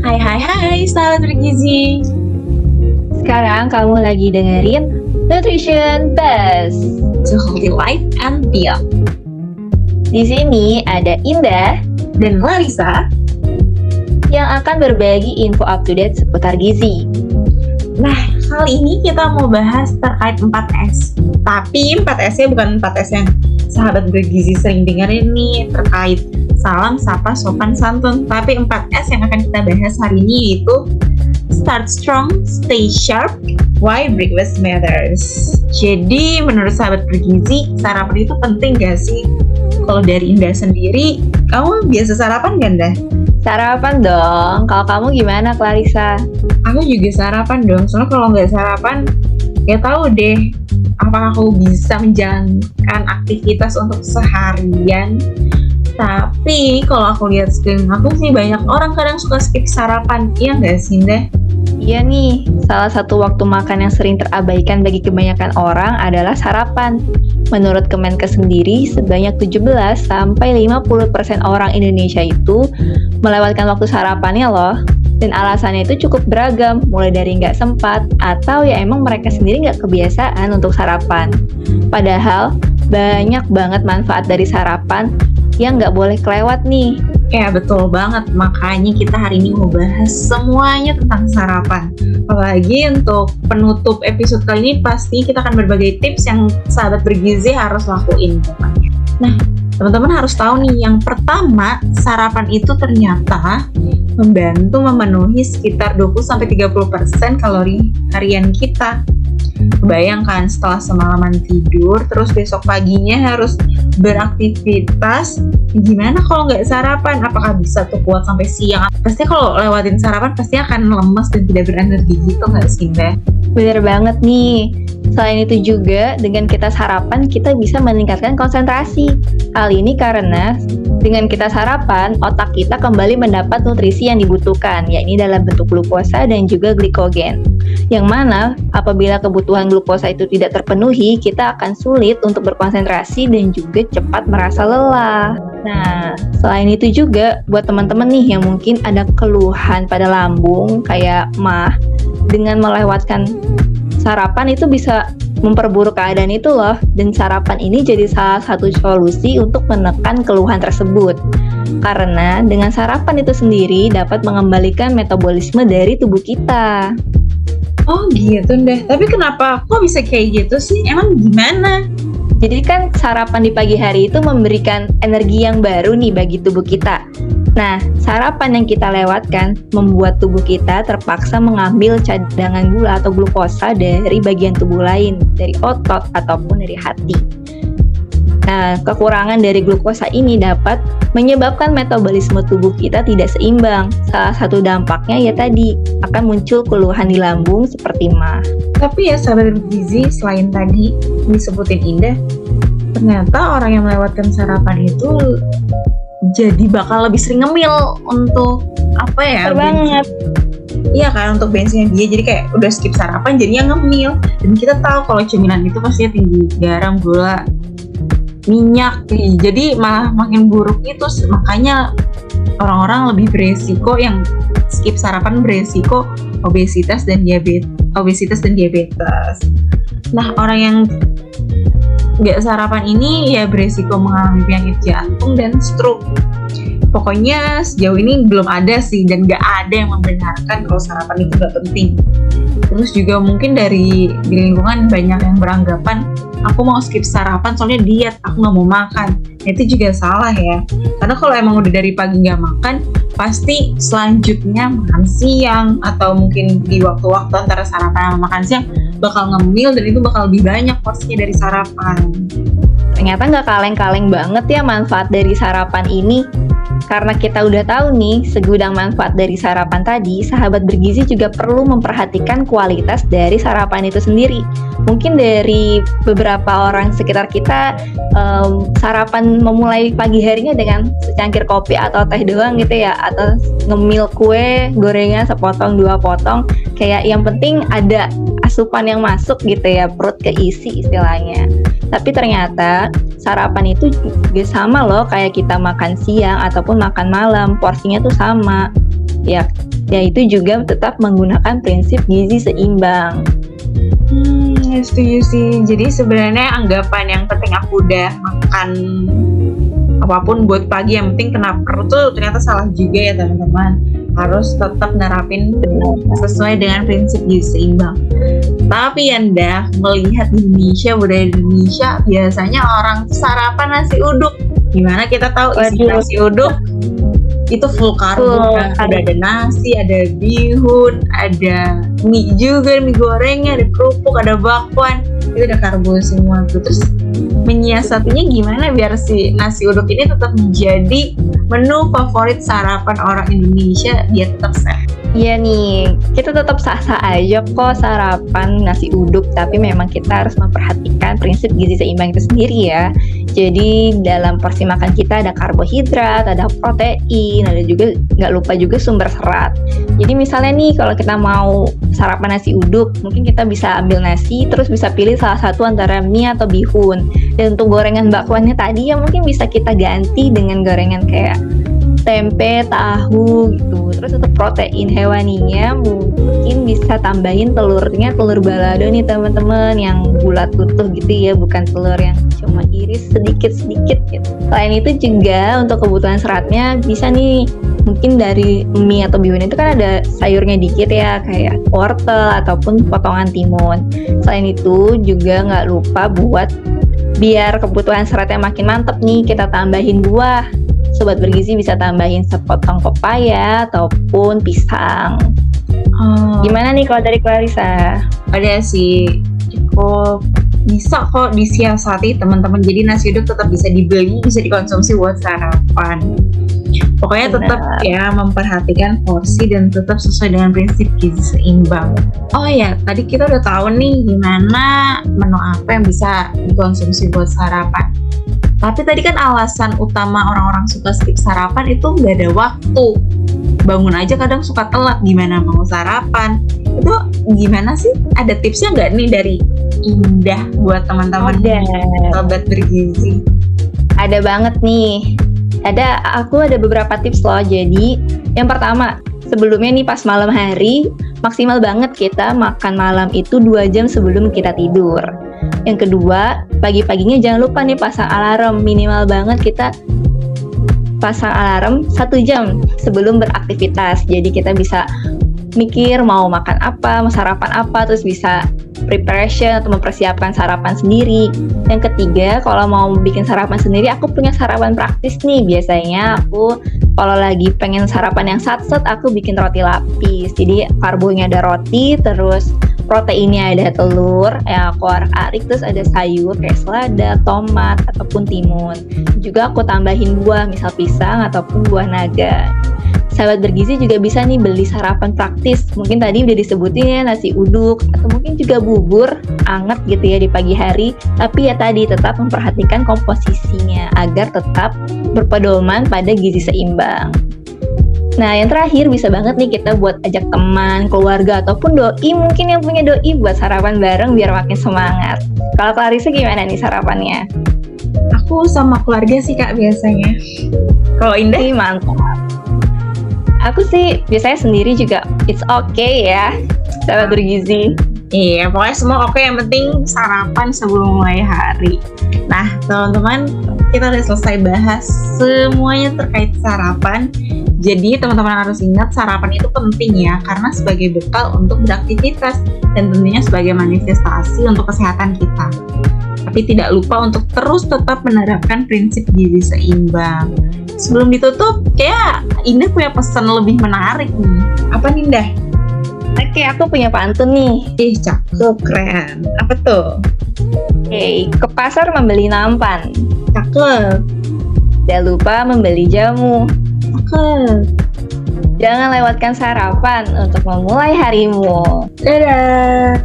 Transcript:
Hai hai hai, sahabat bergizi. Sekarang kamu lagi dengerin Nutrition Buzz. To healthy life and beyond. Di sini ada Indah Dan Larissa. yang akan berbagi info up to date seputar gizi. Nah, kali ini kita mau bahas terkait 4S. Tapi 4S-nya bukan 4S yang sahabat bergizi sering dengerin nih, terkait salam, sapa, sopan, santun. Tapi 4S yang akan kita bahas hari ini yaitu Start strong, stay sharp, why breakfast matters. Jadi menurut sahabat bergizi, sarapan itu penting gak sih? Kalau dari Indah sendiri, kamu biasa sarapan gak, Indah? Sarapan dong. Kalau kamu gimana, Clarissa? Aku juga sarapan dong, soalnya kalau nggak sarapan, ya tahu deh, apakah aku bisa menjalankan aktivitas untuk seharian. Tapi kalau aku lihat sekeliling aku sih banyak orang kadang suka skip sarapan, iya nggak sih, Indah? Iya nih, salah satu waktu makan yang sering terabaikan bagi kebanyakan orang adalah sarapan. Menurut Kemenkes sendiri, sebanyak 17-50% orang Indonesia itu melewatkan waktu sarapannya loh. Dan alasannya itu cukup beragam, mulai dari nggak sempat, atau ya emang mereka sendiri nggak kebiasaan untuk sarapan. Padahal, banyak banget manfaat dari sarapan yang nggak boleh kelewat nih. Ya betul banget, makanya kita hari ini mau bahas semuanya tentang sarapan. Apalagi untuk penutup episode kali ini pasti kita akan berbagi tips yang sahabat bergizi harus lakuin pokoknya. Nah, teman-teman harus tahu nih, yang pertama, sarapan itu ternyata membantu memenuhi sekitar 20-30% kalori harian kita. Bayangkan setelah semalaman tidur, terus besok paginya harus beraktivitas. Gimana kalau nggak sarapan? Apakah bisa tuh kuat sampai siang? Pasti kalau lewatin sarapan pasti akan lemes dan tidak berenergi gitu nggak sih, Mbak? Bener banget nih. Selain itu juga, dengan kita sarapan, kita bisa meningkatkan konsentrasi. Hal ini karena dengan kita sarapan, otak kita kembali mendapat nutrisi yang dibutuhkan, yakni dalam bentuk glukosa dan juga glikogen. Yang mana, apabila kebutuhan glukosa itu tidak terpenuhi, kita akan sulit untuk berkonsentrasi dan juga cepat merasa lelah. Nah, selain itu juga, buat teman-teman nih yang mungkin ada keluhan pada lambung, kayak MAH, dengan melewatkan sarapan itu bisa memperburuk keadaan itu loh, dan sarapan ini jadi salah satu solusi untuk menekan keluhan tersebut. Karena dengan sarapan itu sendiri dapat mengembalikan metabolisme dari tubuh kita. Oh gitu deh, tapi kenapa kok bisa kayak gitu sih? Emang gimana? Jadi kan sarapan di pagi hari itu memberikan energi yang baru nih bagi tubuh kita. Nah, sarapan yang kita lewatkan membuat tubuh kita terpaksa mengambil cadangan gula atau glukosa dari bagian tubuh lain, dari otot ataupun dari hati. Nah, kekurangan dari glukosa ini dapat menyebabkan metabolisme tubuh kita tidak seimbang. Salah satu dampaknya ya tadi, akan muncul keluhan di lambung seperti MAH. Tapi ya sahabat bergizi, selain tadi disebutin Indah, ternyata orang yang melewatkan sarapan itu jadi bakal lebih sering ngemil untuk apa ya? Betul banget. Iya kan, untuk bensinnya dia, jadi kayak udah skip sarapan jadinya ngemil. Dan kita tahu kalau cemilan itu pastinya tinggi garam, gula, minyak, jadi malah makin buruk itu. Makanya orang-orang lebih beresiko yang skip sarapan, beresiko obesitas dan diabetes. Nah, orang yang nggak sarapan ini ya beresiko mengalami penyakit jantung dan stroke. Pokoknya sejauh ini belum ada sih, dan nggak ada yang membenarkan kalau sarapan itu nggak penting. Terus juga mungkin di lingkungan banyak yang beranggapan aku mau skip sarapan soalnya diet, aku nggak mau makan. Nah, itu juga salah ya, karena kalau emang udah dari pagi nggak makan, pasti selanjutnya makan siang atau mungkin di waktu-waktu antara sarapan sama makan siang bakal ngemil, dan itu bakal lebih banyak porsinya dari sarapan. Ternyata nggak kaleng-kaleng banget ya manfaat dari sarapan ini. Karena kita udah tahu nih segudang manfaat dari sarapan tadi, sahabat bergizi juga perlu memperhatikan kualitas dari sarapan itu sendiri. Mungkin dari beberapa orang sekitar kita, sarapan memulai pagi harinya dengan secangkir kopi atau teh doang gitu ya, atau ngemil kue, gorengan sepotong, 2 potong, kayak yang penting ada asupan yang masuk gitu ya, perut keisi istilahnya. Tapi ternyata sarapan itu juga sama loh kayak kita makan siang ataupun makan malam, porsinya tuh sama. Ya, yaitu juga tetap menggunakan prinsip gizi seimbang. Setuju sih. Jadi sebenarnya anggapan yang penting aku udah makan apapun buat pagi, yang penting kena perut tuh ternyata salah juga ya teman-teman. Harus tetap nerapin sesuai dengan prinsip gizi seimbang. Tapi Anda melihat di Indonesia, budaya di Indonesia biasanya orang sarapan nasi uduk. Gimana kita tahu isi nasi uduk? Itu full karbo, ada nasi, ada bihun, ada mie juga, mie gorengnya, ada kerupuk, ada bakwan, itu ada karbo semua tuh. Terus menyiasatinya gimana biar si nasi uduk ini tetap menjadi menu favorit sarapan orang Indonesia biar tetap sehat? Iya nih, kita tetap sah-sah aja kok sarapan nasi uduk, tapi memang kita harus memperhatikan prinsip gizi seimbang itu sendiri ya. Jadi dalam porsi makan kita ada karbohidrat, ada protein, ada juga nggak lupa juga sumber serat. Jadi misalnya nih kalau kita mau sarapan nasi uduk, mungkin kita bisa ambil nasi, terus bisa pilih salah satu antara mie atau bihun. Dan untuk gorengan bakwannya tadi ya mungkin bisa kita ganti dengan gorengan kayak tempe, tahu gitu. Terus untuk protein hewaninya mungkin bisa tambahin telurnya, telur balado nih teman-teman, yang bulat utuh gitu ya, bukan telur yang cuma iris sedikit-sedikit gitu. Selain itu juga untuk kebutuhan seratnya bisa nih, mungkin dari mie atau bihun itu kan ada sayurnya dikit ya, kayak wortel ataupun potongan timun. Selain itu juga nggak lupa buat biar kebutuhan seratnya makin mantep nih, kita tambahin buah. Sobat Bergizi bisa tambahin sepotong pepaya ataupun pisang. Gimana nih kalau dari Clarissa? Ada sih, cukup bisa kok disiasati teman-teman. Jadi nasi uduk tetap bisa dibeli, bisa dikonsumsi buat sarapan. Pokoknya tetap ya memperhatikan porsi dan tetap sesuai dengan prinsip gizi seimbang. Oh ya, tadi kita udah tahu nih gimana menu apa yang bisa dikonsumsi buat sarapan. Tapi tadi kan alasan utama orang-orang suka skip sarapan itu nggak ada waktu. Bangun aja kadang suka telat, gimana mau sarapan? Itu gimana sih? Ada tipsnya nggak nih dari Indah buat teman-teman Sobat Bergizi? Ada banget nih. Aku ada beberapa tips loh. Jadi yang pertama, sebelumnya nih pas malam hari, maksimal banget kita makan malam itu 2 jam sebelum kita tidur. Yang kedua, pagi-paginya jangan lupa nih pasang alarm. Minimal banget kita pasang alarm 1 jam sebelum beraktivitas. Jadi kita bisa mikir mau makan apa, mau sarapan apa, terus bisa preparation atau mempersiapkan sarapan sendiri. Yang ketiga, kalau mau bikin sarapan sendiri, aku punya sarapan praktis nih. Biasanya aku kalau lagi pengen sarapan yang sat-set, aku bikin roti lapis. Jadi karbonya ada roti, terus proteinnya ada telur, aku arik-arik, terus ada sayur kayak selada, tomat, ataupun timun. Juga aku tambahin buah, misal pisang ataupun buah naga. Sahabat Bergizi juga bisa nih beli sarapan praktis. Mungkin tadi udah disebutin ya, nasi uduk, atau mungkin juga bubur anget gitu ya di pagi hari. Tapi ya tadi tetap memperhatikan komposisinya agar tetap berpedoman pada gizi seimbang. Nah, yang terakhir bisa banget nih kita buat ajak teman, keluarga, ataupun doi mungkin yang punya doi buat sarapan bareng biar makin semangat. Kalau Clarissa gimana nih sarapannya? Aku sama keluarga sih Kak biasanya. Kalau Indah? Mantap. Aku sih biasanya sendiri juga, it's okay ya, Sahabat Bergizi. Iya, pokoknya semua oke, yang penting sarapan sebelum mulai hari. Nah, teman-teman, kita udah selesai bahas semuanya terkait sarapan. Jadi, teman-teman harus ingat sarapan itu penting ya, karena sebagai bekal untuk beraktivitas dan tentunya sebagai manifestasi untuk kesehatan kita. Tapi tidak lupa untuk terus tetap menerapkan prinsip gizi seimbang. Sebelum ditutup, kayak Indah punya pesan lebih menarik nih. Apa nih Indah? Oke, aku punya pantun nih. Cakep, keren. Apa tuh? Oke, ke pasar membeli nampan. Cakep. Jangan lupa membeli jamu. Cakep. Jangan lewatkan sarapan untuk memulai harimu. Dadah.